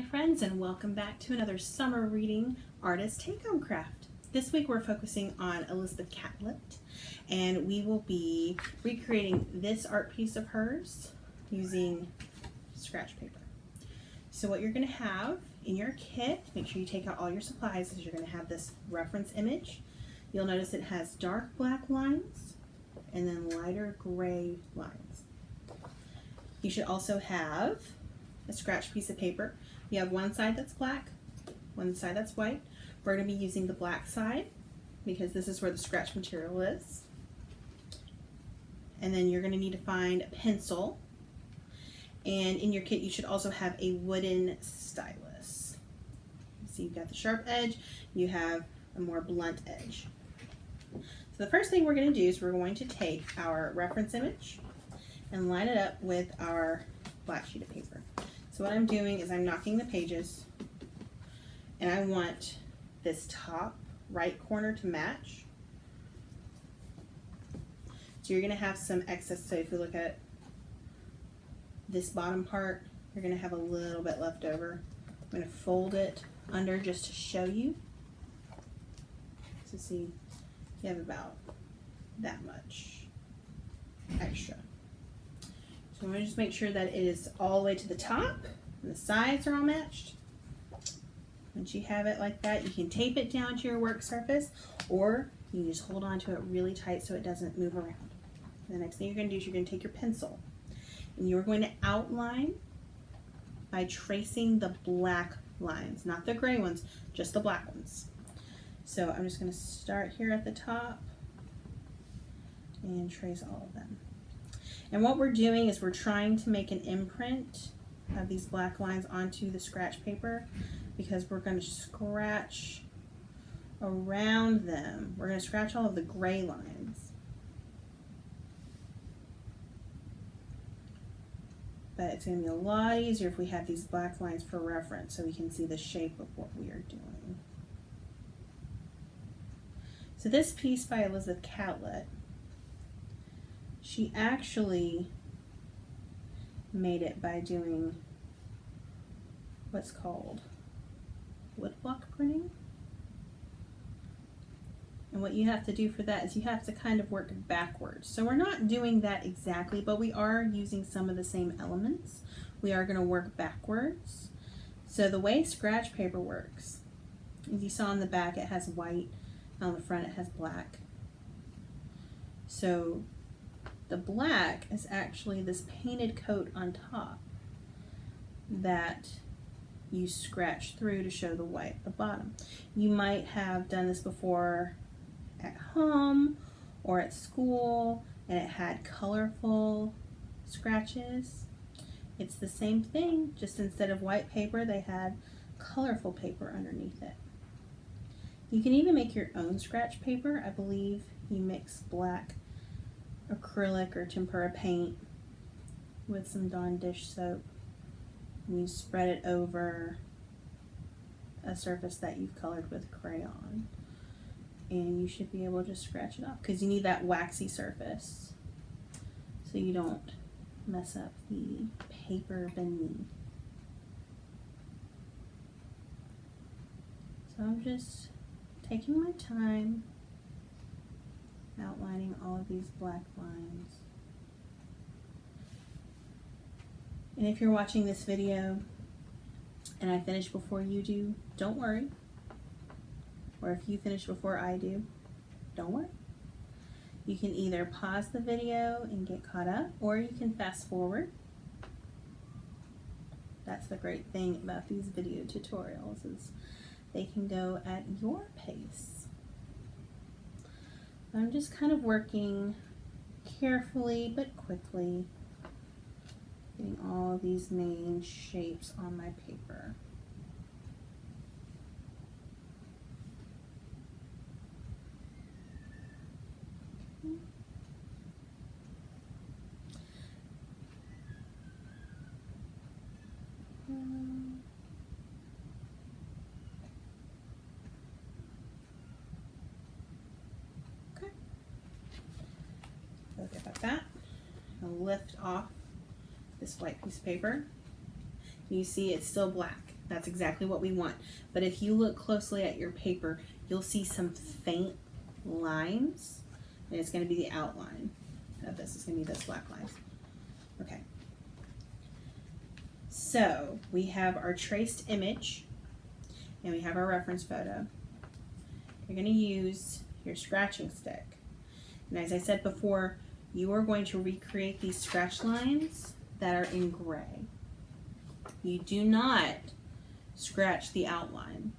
my friends, and welcome back to another summer reading artist take-home craft. This week we're focusing on Elizabeth Catlett, and we will be recreating this art piece of hers using scratch paper. So what you're going to have in your kit, make sure you take out all your supplies, is you're going to have this reference image. You'll notice it has dark black lines and then lighter gray lines. You should also have a scratch piece of paper. You have one side that's black, one side that's white. We're going to be using the black side because this is where the scratch material is. And then you're going to need to find a pencil. And in your kit you should also have a wooden stylus. So you've got the sharp edge, you have a more blunt edge. So the first thing we're going to do is we're going to take our reference image and line it up with our black sheet of paper. So what I'm doing is I'm knocking the pages, and I want this top right corner to match. So you're going to have some excess. So if you look at this bottom part, you're going to have a little bit left over. I'm going to fold it under just to show you. So see, you have about that much extra. So I'm going to just make sure that it is all the way to the top and the sides are all matched. Once you have it like that, you can tape it down to your work surface, or you can just hold on to it really tight so it doesn't move around. The next thing you're going to do is you're going to take your pencil and you're going to outline by tracing the black lines, not the gray ones, just the black ones. So I'm just going to start here at the top and trace all of them. And what we're doing is we're trying to make an imprint of these black lines onto the scratch paper because we're going to scratch around them. We're going to scratch all of the gray lines. But it's going to be a lot easier if we have these black lines for reference so we can see the shape of what we are doing. So this piece by Elizabeth Catlett, she actually made it by doing what's called woodblock printing. And what you have to do for that is you have to kind of work backwards. So we're not doing that exactly, but we are using some of the same elements. We are going to work backwards. So the way scratch paper works, as you saw on the back, it has white, on the front it has black. So the black is actually this painted coat on top that you scratch through to show the white at the bottom. You might have done this before at home or at school and it had colorful scratches. It's the same thing, just instead of white paper they had colorful paper underneath it. You can even make your own scratch paper. I believe you mix black acrylic or tempera paint with some Dawn dish soap and you spread it over a surface that you've colored with crayon, and you should be able to scratch it off because you need that waxy surface so you don't mess up the paper beneath. So I'm just taking my time outlining all of these black lines. And if you're watching this video and I finish before you do, don't worry. Or if you finish before I do, don't worry. You can either pause the video and get caught up, or you can fast forward. That's the great thing about these video tutorials, is they can go at your pace. I'm just kind of working carefully but quickly, getting all of these main shapes on my paper. Like that. I'll lift off this white piece of paper. You see it's still black. That's exactly what we want. But if you look closely at your paper, you'll see some faint lines, and it's going to be the outline of this. It's going to be those black lines. Okay. So we have our traced image, and we have our reference photo. You're going to use your scratching stick. And as I said before, you are going to recreate these scratch lines that are in gray. You do not scratch the outline.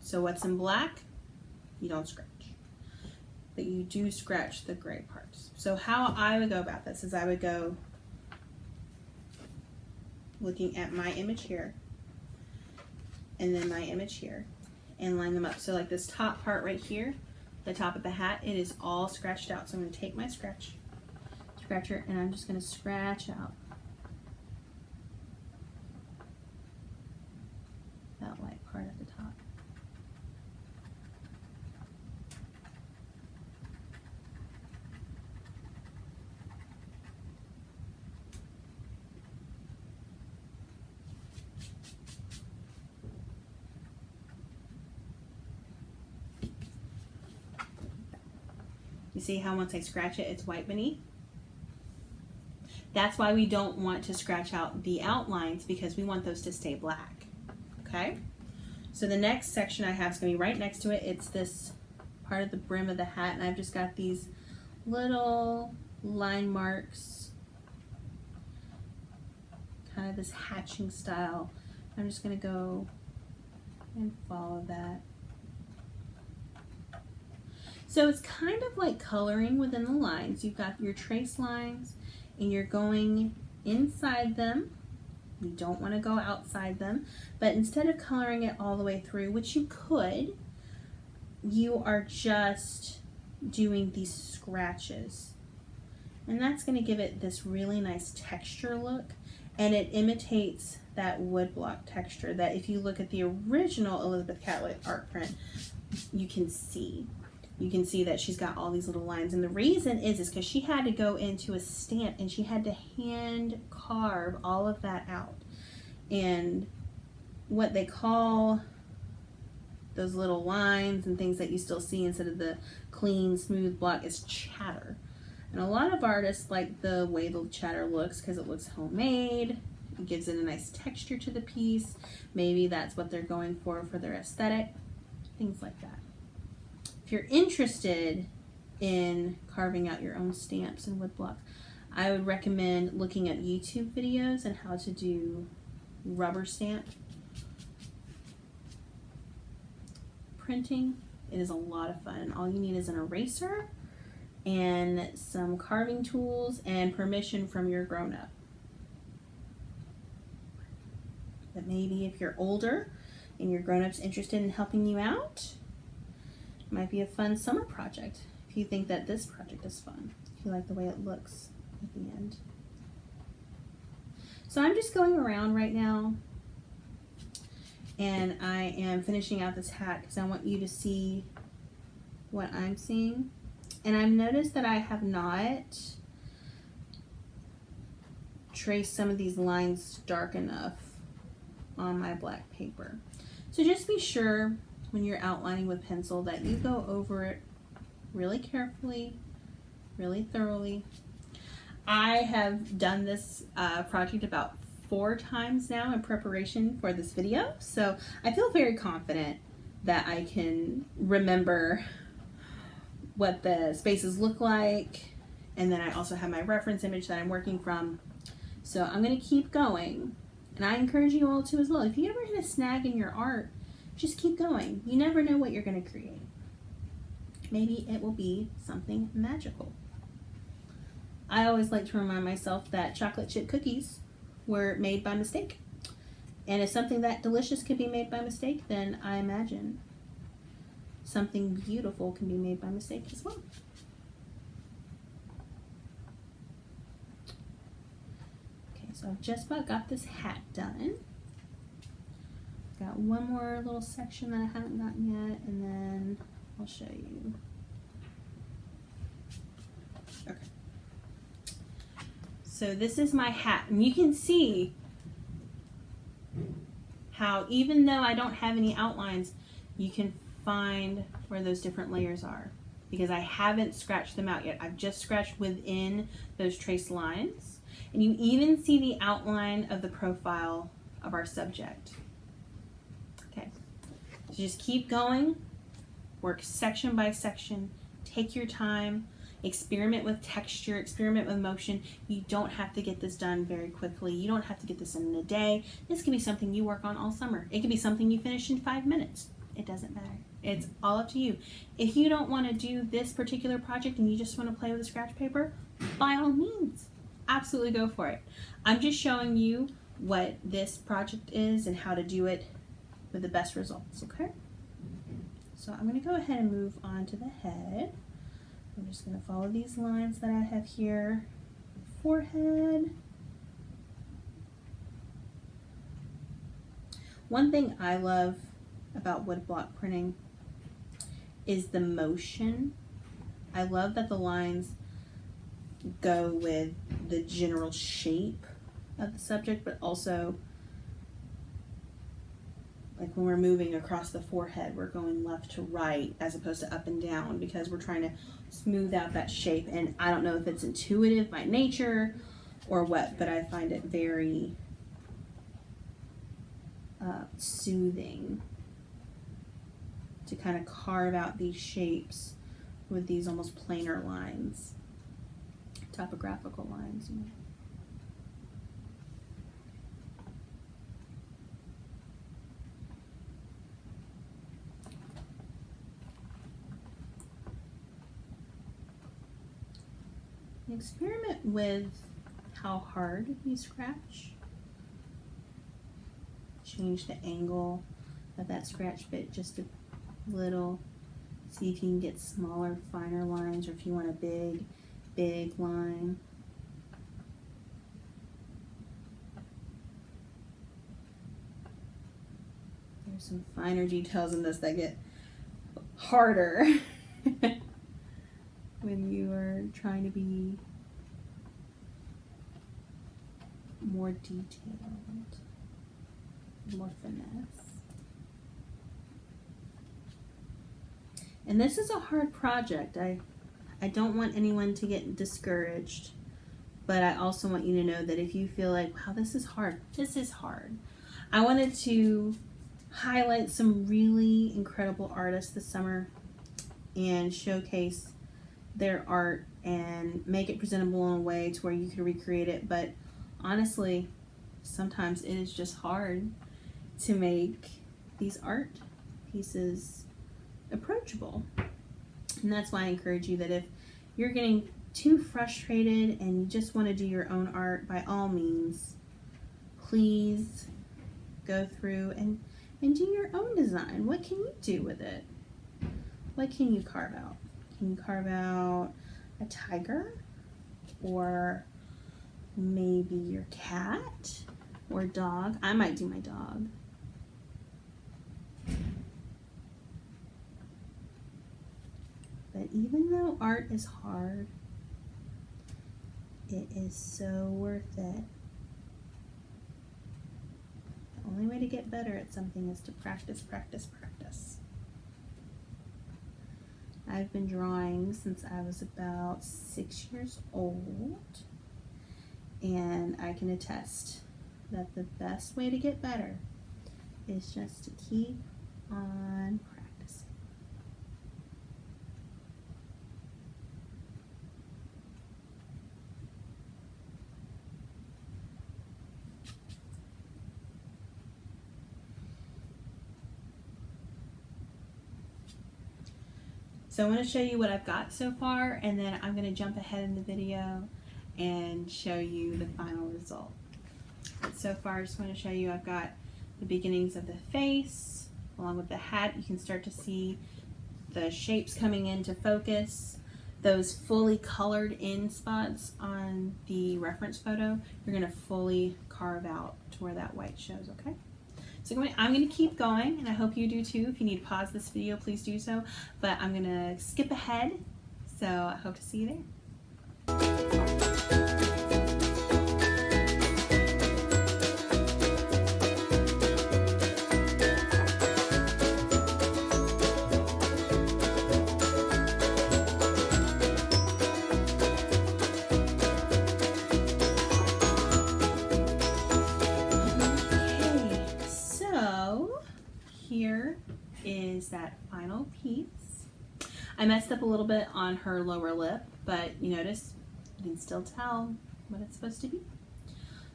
So what's in black, you don't scratch. But you do scratch the gray parts. So how I would go about this is I would go looking at my image here and then my image here and line them up. So like this top part right here, the top of the hat, it is all scratched out. So I'm going to take my scratcher and I'm just going to scratch out that white part at the top. You see how once I scratch it, it's white beneath? That's why we don't want to scratch out the outlines, because we want those to stay black, okay? So the next section I have is going to be right next to it. It's this part of the brim of the hat, and I've just got these little line marks, kind of this hatching style. I'm just going to go and follow that. So it's kind of like coloring within the lines. You've got your trace lines and you're going inside them. You don't want to go outside them, but instead of coloring it all the way through, which you could, you are just doing these scratches. And that's going to give it this really nice texture look, and it imitates that woodblock texture that if you look at the original Elizabeth Catlett art print, you can see. You can see that she's got all these little lines, and the reason is because she had to go into a stamp and she had to hand carve all of that out. And what they call those little lines and things that you still see instead of the clean, smooth block is chatter. And a lot of artists like the way the chatter looks because it looks homemade. It gives it a nice texture to the piece. Maybe that's what they're going for their aesthetic. Things like that. If you're interested in carving out your own stamps and woodblock, I would recommend looking at YouTube videos on how to do rubber stamp printing. It is a lot of fun. All you need is an eraser and some carving tools and permission from your grown-up. But maybe if you're older and your grown-up's interested in helping you out, it might be a fun summer project if you think that this project is fun, if you like the way it looks at the end. So I'm just going around right now and I am finishing out this hat because I want you to see what I'm seeing. And I've noticed that I have not traced some of these lines dark enough on my black paper. So just be sure when you're outlining with pencil that you go over it really carefully, really thoroughly. I have done this project about 4 times now in preparation for this video, so I feel very confident that I can remember what the spaces look like, and then I also have my reference image that I'm working from. So I'm going to keep going, and I encourage you all to as well. If you ever hit a snag in your art, just keep going. You never know what you're going to create. Maybe it will be something magical. I always like to remind myself that chocolate chip cookies were made by mistake. And if something that delicious could be made by mistake, then I imagine something beautiful can be made by mistake as well. Okay, so I've just about got this hat done. Got one more little section that I haven't gotten yet, and then I'll show you. Okay. So this is my hat, and you can see how even though I don't have any outlines, you can find where those different layers are, because I haven't scratched them out yet. I've just scratched within those traced lines, and you even see the outline of the profile of our subject. Okay, so just keep going, work section by section, take your time, experiment with texture, experiment with motion. You don't have to get this done very quickly. You don't have to get this in a day. This can be something you work on all summer. It can be something you finish in 5 minutes. It doesn't matter. It's all up to you. If you don't want to do this particular project and you just want to play with a scratch paper, by all means, absolutely go for it. I'm just showing you what this project is and how to do it with the best results, okay? So I'm going to go ahead and move on to the head. I'm just going to follow these lines that I have here. Forehead. One thing I love about woodblock printing is the motion. I love that the lines go with the general shape of the subject, but also like when we're moving across the forehead, we're going left to right as opposed to up and down, because we're trying to smooth out that shape. And I don't know if it's intuitive by nature or what, but I find it very soothing to kind of carve out these shapes with these almost planar lines, topographical lines, you know. Experiment with how hard you scratch. Change the angle of that scratch bit just a little. See if you can get smaller, finer lines, or if you want a big, big line. There's some finer details in this that get harder when you are trying to be more detailed, more finesse. And this is a hard project. I don't want anyone to get discouraged, but I also want you to know that if you feel like, wow, this is hard, this is hard. I wanted to highlight some really incredible artists this summer and showcase their art and make it presentable in a way to where you can recreate it. But honestly, sometimes it is just hard to make these art pieces approachable. And that's why I encourage you that if you're getting too frustrated and you just want to do your own art, by all means, please go through and do your own design. What can you do with it? What can you carve out? Can you carve out a tiger, or maybe your cat or dog? I might do my dog. But even though art is hard, it is so worth it. The only way to get better at something is to practice, practice, practice. I've been drawing since I was about 6 years old, and I can attest that the best way to get better is just to keep on practicing. So I want to show you what I've got so far, and then I'm going to jump ahead in the video and show you the final result. But so far I just want to show you I've got the beginnings of the face along with the hat. You can start to see the shapes coming into focus. Those fully colored in spots on the reference photo, you're going to fully carve out to where that white shows, okay? So I'm going to keep going, and I hope you do too. If you need to pause this video, please do so. But I'm going to skip ahead, so I hope to see you there. is that final piece. I messed up a little bit on her lower lip, but you notice you can still tell what it's supposed to be.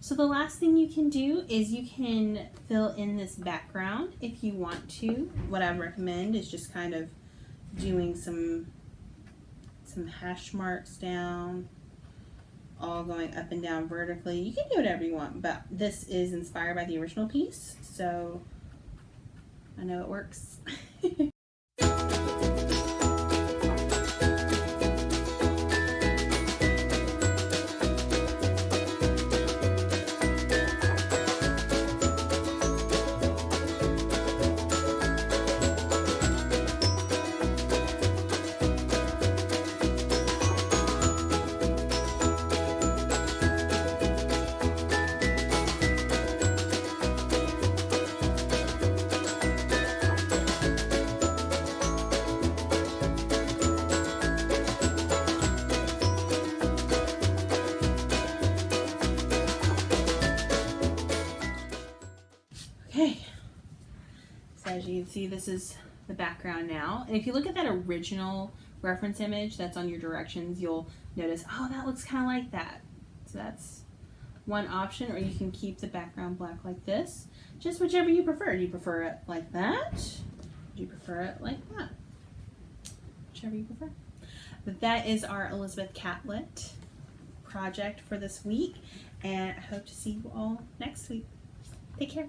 So the last thing you can do is you can fill in this background if you want to. What I would recommend is just kind of doing some hash marks down, all going up and down vertically. You can do whatever you want, but this is inspired by the original piece, so I know it works. Okay, so as you can see, this is the background now. And if you look at that original reference image that's on your directions, you'll notice, oh, that looks kind of like that. So that's one option, or you can keep the background black like this. Just whichever you prefer. Do you prefer it like that? Do you prefer it like that? Whichever you prefer. But that is our Elizabeth Catlett project for this week, and I hope to see you all next week. Take care.